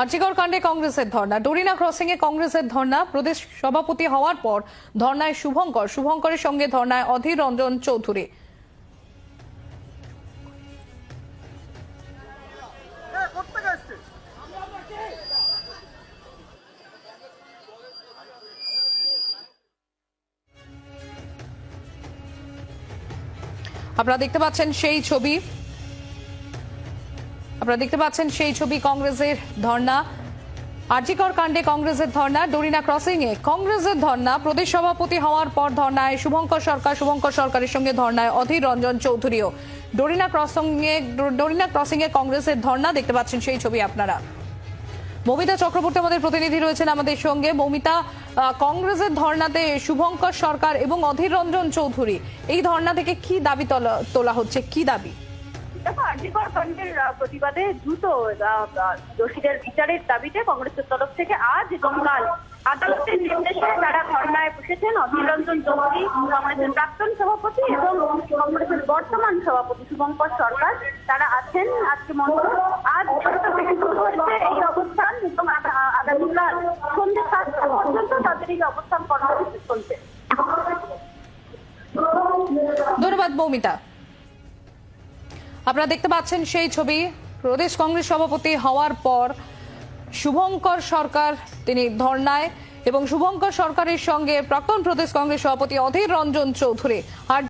আরজিকর কাণ্ডে কংগ্রেসের ধর্ণা, ডোরিনা ক্রসিং এ কংগ্রেসের ধর্ণা। প্রদেশ সভাপতি হওয়ার পর ধর্ণায় শুভঙ্করের সঙ্গে ধর্ণায় অধীর রঞ্জন চৌধুরী। আপনারা দেখতে পাচ্ছেন সেই ছবি কংগ্রেসের ধর্ণা। আরজিকর কাণ্ডে কংগ্রেসের ধর্ণা, ডোরিনা ক্রসিং এ কংগ্রেসের ধর্ণা। প্রদেশ সভাপতি হওয়ার পর ধর্ণায় শুভঙ্কর সরকারের সঙ্গে ধর্ণায় অধীর রঞ্জন চৌধুরীও। ডোরিনা ক্রসিং এ কংগ্রেসের ধর্ণা, দেখতে পাচ্ছেন সেই ছবি আপনারা। মৌমিতা চক্রবর্তী আমাদের প্রতিনিধি রয়েছেন আমাদের সঙ্গে। মৌমিতা, কংগ্রেসের ধর্ণাতে শুভঙ্কর সরকার এবং অধীর রঞ্জন চৌধুরী, এই ধর্ণা থেকে কি দাবি তোলা হচ্ছে, কি দাবি? দেখো, আরজিকর কাণ্ডের প্রতিবাদে দ্রুত দোষীদের বিচারের দাবিতে কংগ্রেসের তরফ থেকে আজ এবং কাল আদালতের নির্দেশে তারা ধর্ণায় বসেছেন। অধীর রঞ্জন চৌধুরী, কংগ্রেসের প্রাক্তন সভাপতি, এবং কংগ্রেসের বর্তমান সভাপতি শুভঙ্কর সরকার, তারা আছেন আজকে মঞ্চে। আজ থেকে শুরু হয়েছে এই অবস্থান এবং আগামীকাল সন্ধ্যে 7টা পর্যন্ত তাদের এই অবস্থান কর্মসূচি চলছে। ধন্যবাদ মৌমিতা। আপনারা দেখতে পাচ্ছেন সেই ছবি। প্রদেশ কংগ্রেস সভাপতি হওয়ার পর শুভঙ্কর সরকার তিনি ধর্ণায়, এবং শুভঙ্কর সরকারের সঙ্গে প্রাক্তন প্রদেশ কংগ্রেস সভাপতি অধীর রঞ্জন চৌধুরী। আর